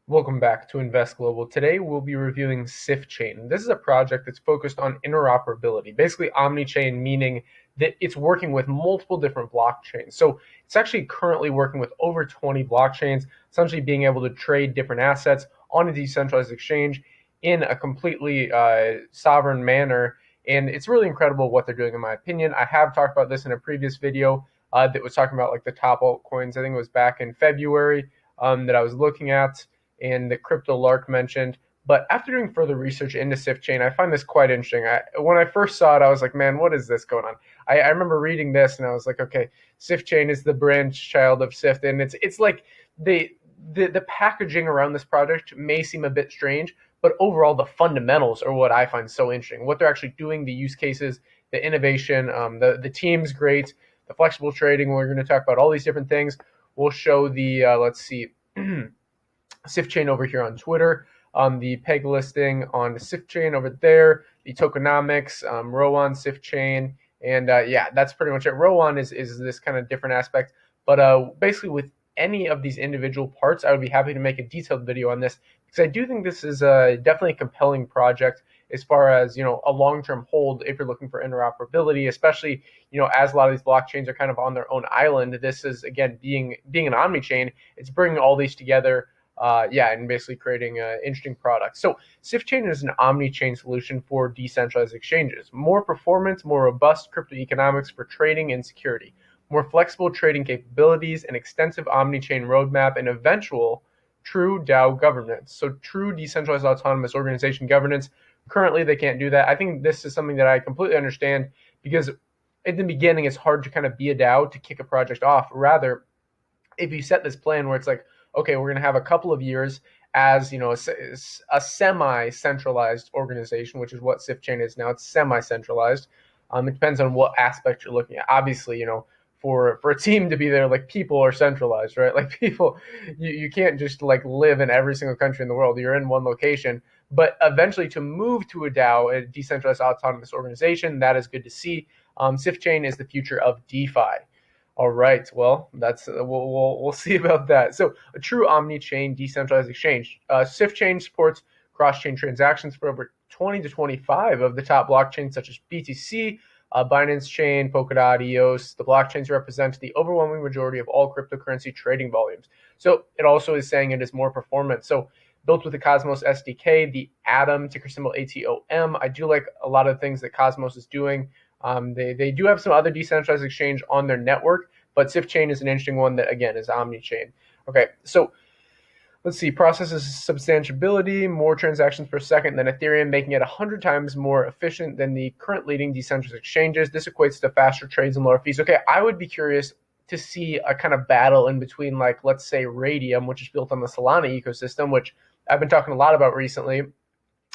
Welcome back to Invest Global. Today we'll be reviewing Sifchain. This is a project that's focused on interoperability, basically omni-chain, meaning that it's working with multiple different blockchains. So it's actually currently working with over 20 blockchains, essentially being able to trade different assets on a decentralized exchange in a completely sovereign manner. And it's really incredible what they're doing, in my opinion. I have talked about this in a previous video that was talking about like the top altcoins. I think it was back in February that I was looking at and the crypto lark mentioned. But after doing further research into Sifchain, I find this quite interesting. When I first saw it, I was like, man, what is this going on? I remember reading this and I was like, okay, Sifchain is the branch child of Sift, and it's like the packaging around this project may seem a bit strange, but overall the fundamentals are what I find so interesting. What they're actually doing, the use cases, the innovation, the team's great, the flexible trading. We're going to talk about all these different things. We'll show the let's see. Sifchain over here on Twitter, the peg listing on the Sifchain over there, the Tokenomics, Rowan, Sifchain, and yeah, that's pretty much it. Rowan is this kind of different aspect, but basically with any of these individual parts, I would be happy to make a detailed video on this because I do think this is definitely a compelling project as far as a long-term hold if you're looking for interoperability, especially as a lot of these blockchains are kind of on their own island. This is again being an omni-chain. It's bringing all these together and basically creating an interesting product. So Sifchain is an omni-chain solution for decentralized exchanges. More performance, more robust crypto economics for trading and security, more flexible trading capabilities, an extensive omni-chain roadmap, and eventual true DAO governance. So true decentralized autonomous organization governance. Currently, they can't do that. I think this is something that I completely understand because in the beginning, it's hard to kind of be a DAO to kick a project off. Rather, if you set this plan where it's like, okay, we're going to have a couple of years as a semi-centralized organization, which is what Sifchain is now. It's semi-centralized. It depends on what aspect you're looking at. Obviously, for a team to be there, like people are centralized, right? Like people, you can't just like live in every single country in the world. You're in one location. But eventually, to move to a DAO, a decentralized autonomous organization, that is good to see. Sifchain is the future of DeFi. All right. Well, that's we'll see about that. So, a true omni-chain decentralized exchange. Sifchain supports cross-chain transactions for over 20 to 25 of the top blockchains, such as BTC, Binance Chain, Polkadot, EOS. The blockchains represent the overwhelming majority of all cryptocurrency trading volumes. So, it also is saying it is more performant. So, built with the Cosmos SDK, the Atom, ticker symbol ATOM. I do like a lot of things that Cosmos is doing. They do have some other decentralized exchange on their network, but Sifchain is an interesting one that, again, is omni-chain. Okay, so let's see. Processes substantiability, more transactions per second than Ethereum, making it 100 times more efficient than the current leading decentralized exchanges. This equates to faster trades and lower fees. Okay, I would be curious to see a kind of battle in between, like, let's say, Radium, which is built on the Solana ecosystem, which I've been talking a lot about recently.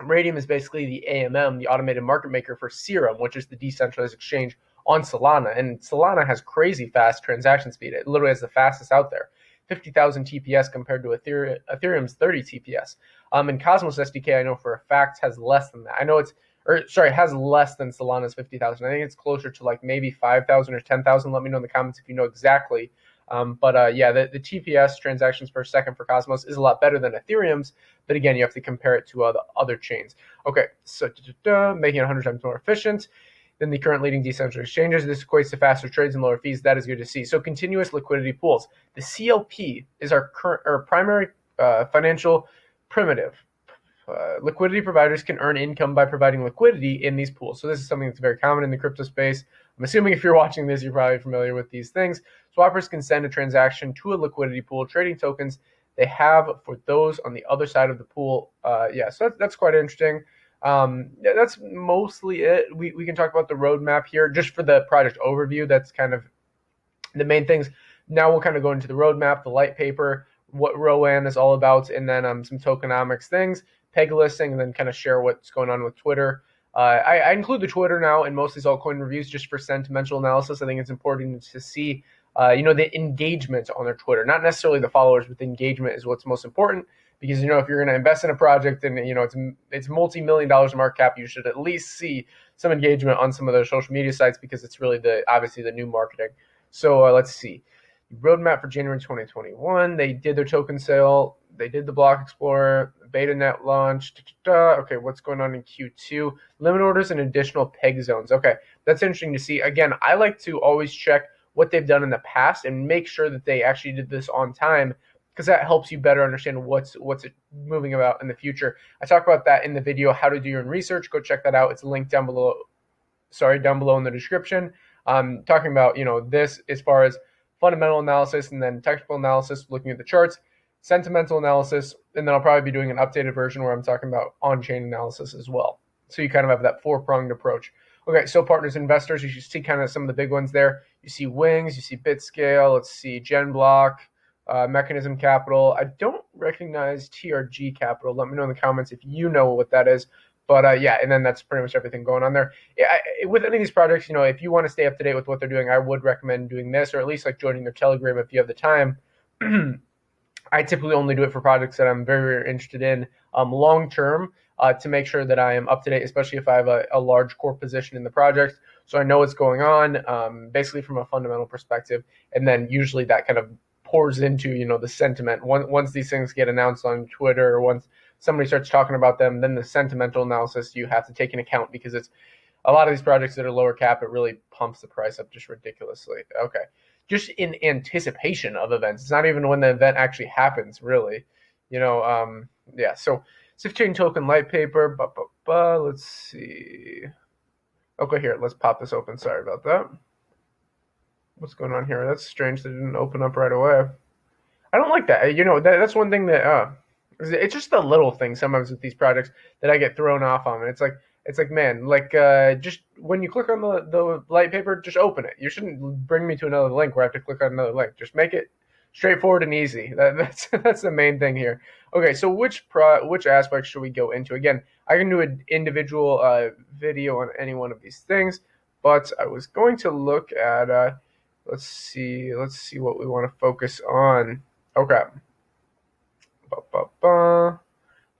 Radium is basically the AMM, the automated market maker for Serum, which is the decentralized exchange on Solana. And Solana has crazy fast transaction speed. It literally has the fastest out there, 50,000 TPS compared to Ethereum's 30 TPS. And Cosmos SDK, I know for a fact, has less than that. Has less than Solana's 50,000. I think it's closer to like maybe 5,000 or 10,000. Let me know in the comments if you know exactly. The TPS transactions per second for Cosmos is a lot better than Ethereum's, but again, you have to compare it to the other chains. Okay, so making it 100 times more efficient than the current leading decentralized exchanges. This equates to faster trades and lower fees. That is good to see. So continuous liquidity pools. The CLP is our primary financial primitive. Liquidity providers can earn income by providing liquidity in these pools. So this is something that's very common in the crypto space. I'm assuming if you're watching this, you're probably familiar with these things. Swappers can send a transaction to a liquidity pool, trading tokens they have for those on the other side of the pool. So that's quite interesting. That's mostly it. We can talk about the roadmap here just for the project overview. That's kind of the main things. Now we'll kind of go into the roadmap, the Litepaper, what Rowan is all about, and then some tokenomics things, peg listing, and then kind of share what's going on with Twitter. I include the Twitter now in most of these altcoin reviews just for sentimental analysis. I think it's important to see, the engagement on their Twitter, not necessarily the followers, but the engagement is what's most important. Because if you're going to invest in a project and it's multi-million dollars in market cap, you should at least see some engagement on some of those social media sites because it's really obviously the new marketing. So let's see. roadmap for January 2021. They did their token sale. They did the Block Explorer, beta net launch. Okay, what's going on in Q2? Limit orders and additional peg zones. Okay, that's interesting to see. Again, I like to always check what they've done in the past and make sure that they actually did this on time, because that helps you better understand what's moving about in the future. I talk about that in the video, how to do your own research. Go check that out. It's linked down below. Down below in the description. Talking about this as far as fundamental analysis and then technical analysis, looking at the charts, sentimental analysis, and then I'll probably be doing an updated version where I'm talking about on-chain analysis as well. So you kind of have that four-pronged approach. Okay, so partners, investors, you should see kind of some of the big ones there. You see Wings, you see BitScale, let's see GenBlock, Mechanism Capital. I don't recognize TRG Capital. Let me know in the comments if you know what that is. But yeah, and then that's pretty much everything going on there. Yeah, with any of these projects, if you want to stay up to date with what they're doing, I would recommend doing this, or at least like joining their Telegram if you have the time. I typically only do it for projects that I'm very, very interested in long term, to make sure that I am up to date, especially if I have a large core position in the project. So I know what's going on, basically from a fundamental perspective. And then usually that kind of pours into, the sentiment. Once these things get announced on Twitter, or once somebody starts talking about them, then the sentimental analysis you have to take into account, because it's a lot of these projects that are lower cap, it really pumps the price up just ridiculously. Okay. Just in anticipation of events. It's not even when the event actually happens, really. Yeah, so Sifchain token, Litepaper, let's see. Okay, here, let's pop this open. Sorry about that. What's going on here? That's strange that it didn't open up right away. I don't like that. That's one thing that it's just the little things sometimes with these projects that I get thrown off on. It's like, man, just when you click on the Litepaper, just open it. You shouldn't bring me to another link where I have to click on another link. Just make it straightforward and easy. That's the main thing here. Okay, so which aspects should we go into? Again, I can do an individual video on any one of these things, but I was going to look at let's see what we want to focus on. Okay. Will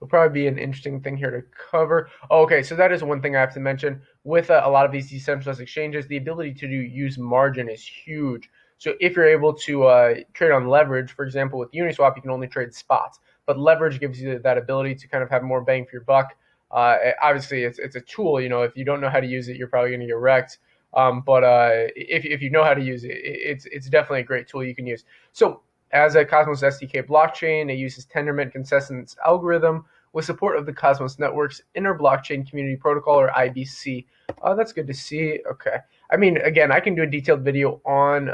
probably be an interesting thing here to cover. Okay, so that is one thing I have to mention. With a lot of these decentralized exchanges, the ability to use margin is huge. So if you're able to trade on leverage, for example, with Uniswap, you can only trade spots. But leverage gives you that ability to kind of have more bang for your buck. Obviously, it's a tool. If you don't know how to use it, you're probably going to get wrecked. But if you know how to use it, it's definitely a great tool you can use. So as a Cosmos SDK blockchain, it uses Tendermint consensus algorithm with support of the Cosmos Network's Inter-Blockchain Community Protocol, or IBC. That's good to see. Okay. I mean, again, I can do a detailed video on,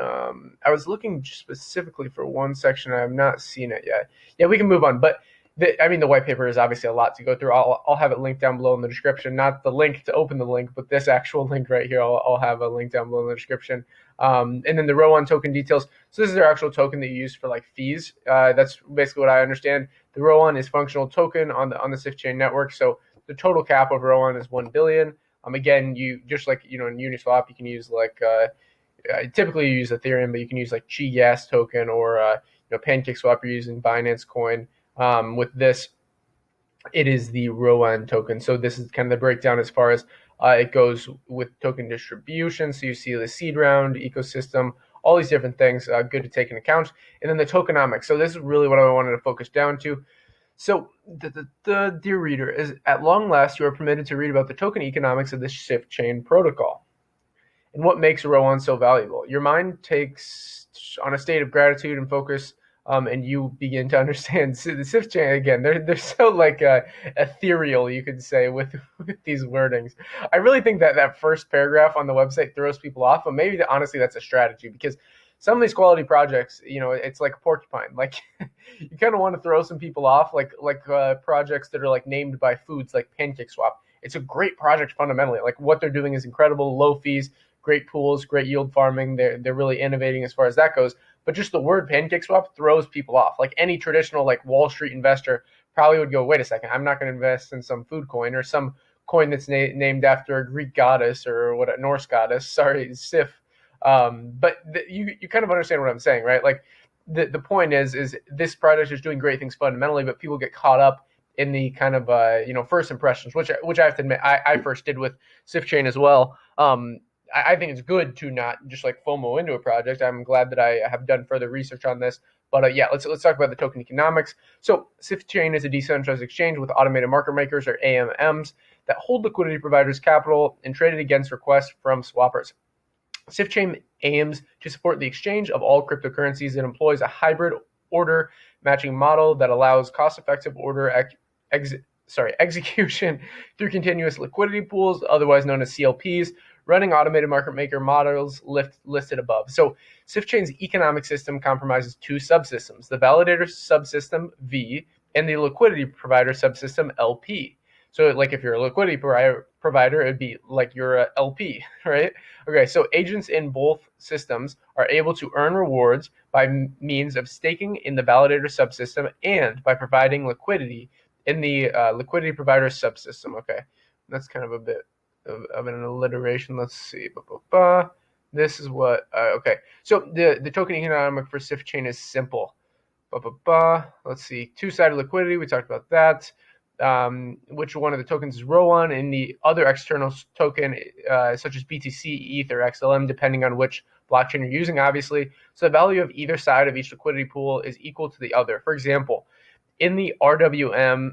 I was looking specifically for one section. I have not seen it yet. Yeah, we can move on. But the white paper is obviously a lot to go through. I'll have it linked down below in the description. Not the link to open the link, but this actual link right here. I'll have a link down below in the description. And then the Rowan token details. So this is their actual token that you use for like fees. That's basically what I understand. The Rowan is functional token on the Sifchain network. So the total cap of Rowan is 1 billion. Again, you just like in Uniswap, you can use typically you use Ethereum, but you can use like Chi Gas token or PancakeSwap. You're using Binance Coin. With this, it is the Rowan token. So this is kind of the breakdown as far as it goes with token distribution. So you see the seed round, ecosystem, all these different things, good to take into account. And then the tokenomics. So this is really what I wanted to focus down to. So the dear reader, is at long last you are permitted to read about the token economics of the Sifchain protocol and what makes Rowan so valuable. Your mind takes on a state of gratitude and focus, and you begin to understand the Sifchain again. They're so ethereal, you could say, with these wordings. I really think that first paragraph on the website throws people off, but maybe honestly that's a strategy, because some of these quality projects, it's like a porcupine. Like you kind of want to throw some people off, like projects that are like named by foods, like PancakeSwap. It's a great project fundamentally. Like what they're doing is incredible, low fees, great pools, great yield farming. They're really innovating as far as that goes. But just the word PancakeSwap throws people off. Like any traditional like Wall Street investor probably would go, wait a second, I'm not going to invest in some food coin or some coin that's named after a Greek goddess or what a Norse goddess. Sorry, Sif. But you kind of understand what I'm saying, right? Like the point is this project is doing great things fundamentally, but people get caught up in the kind of first impressions, which I have to admit I first did with Sifchain as well. I think it's good to not just like FOMO into a project. I'm glad that I have done further research on this. But yeah, let's talk about the token economics. So Sifchain is a decentralized exchange with automated market makers, or AMMs, that hold liquidity providers' capital and trade it against requests from swappers. Sifchain aims to support the exchange of all cryptocurrencies. It employs a hybrid order matching model that allows cost-effective order execution through continuous liquidity pools, otherwise known as CLPs, running automated market maker models listed above. So Sifchain's economic system compromises two subsystems: the validator subsystem V and the liquidity provider subsystem LP. So like if you're a liquidity provider, it'd be like you're a LP, right? Okay, so agents in both systems are able to earn rewards by means of staking in the validator subsystem and by providing liquidity in the liquidity provider subsystem. Okay, that's kind of a bit of an alliteration. Let's see. This is what, okay. So the token economic for Sifchain is simple. Let's see. Two-sided liquidity, we talked about that. Which one of the tokens is Rowan, and the other external token, such as BTC, ETH, or XLM, depending on which blockchain you're using, obviously. So the value of either side of each liquidity pool is equal to the other. For example, in the RWN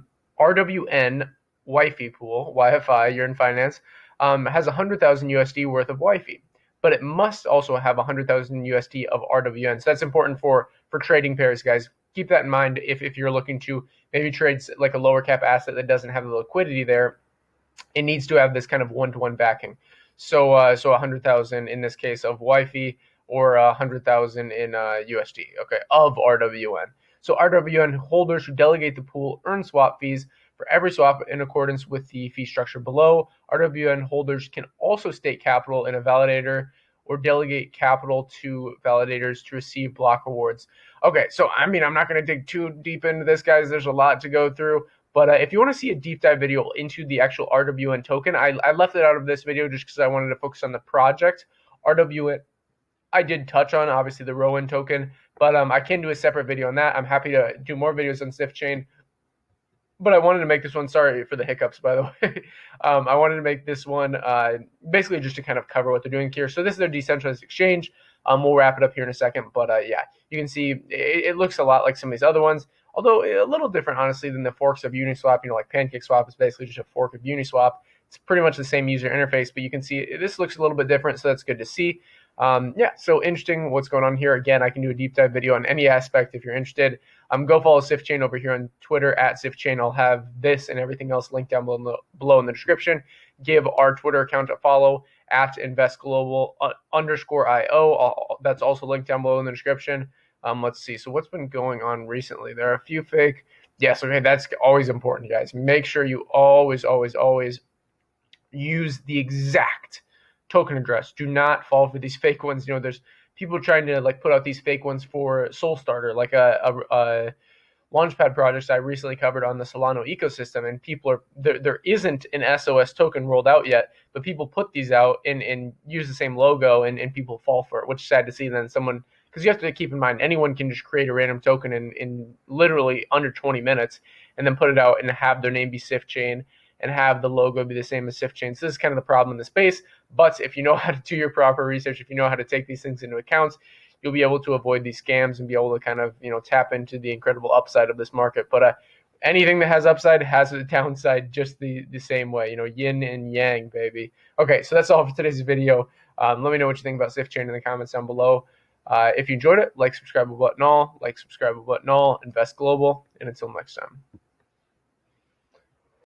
Wi-Fi pool, Wi-Fi, you're in finance, has 100,000 USD worth of Wi-Fi, but it must also have 100,000 USD of RWN. So that's important for trading pairs, guys. Keep that in mind if you're looking to maybe trade like a lower cap asset that doesn't have the liquidity there. It needs to have this kind of one-to-one backing. So 100,000 in this case of Wi-Fi, or 100,000 in USD, okay, of RWN. So RWN holders who delegate the pool earn swap fees for every swap in accordance with the fee structure below. RWN holders can also stake capital in a validator or delegate capital to validators to receive block rewards. Okay, so I mean, I'm not going to dig too deep into this, guys. There's a lot to go through. But if you want to see a deep dive video into the actual RWN token, I left it out of this video just because I wanted to focus on the project. RWN, I did touch on, obviously, the Rowan token, but I can do a separate video on that. I'm happy to do more videos on Sifchain. But I wanted to make this one, sorry for the hiccups, by the way. I wanted to make this one basically just to kind of cover what they're doing here. So this is their decentralized exchange. We'll wrap it up here in a second. But yeah, you can see it looks a lot like some of these other ones, although a little different, honestly, than the forks of Uniswap. You know, like PancakeSwap is basically just a fork of Uniswap. It's pretty much the same user interface, but you can see this looks a little bit different, so that's good to see. Yeah, so interesting what's going on here. Again, I can do a deep dive video on any aspect if you're interested. Go follow Sifchain over here on Twitter at Sifchain. I'll have this and everything else linked down below in the description. Give our Twitter account a follow at investglobal_IO. That's also linked down below in the description. Let's see. So what's been going on recently? There are a few fake. Yes, okay, that's always important, guys. Make sure you always use the exact token address. Do not fall for these fake ones. You know, there's people trying to like put out these fake ones for SolStarter, like a Launchpad projects I recently covered on the Solana ecosystem, and people are there isn't an SOS token rolled out yet, but people put these out and use the same logo, and people fall for it, which is sad to see. And then someone, because you have to keep in mind, anyone can just create a random token in literally under 20 minutes and then put it out and have their name be Sifchain and have the logo be the same as Sifchain. So this is kind of the problem in the space. But if you know how to do your proper research, if you know how to take these things into account, you'll be able to avoid these scams and be able to kind of, you know, tap into the incredible upside of this market. But anything that has upside has a downside just the same way, you know, yin and yang, baby. Okay, so that's all for today's video. Let me know what you think about Sifchain in the comments down below. If you enjoyed it, like, subscribe button all, invest global, and until next time.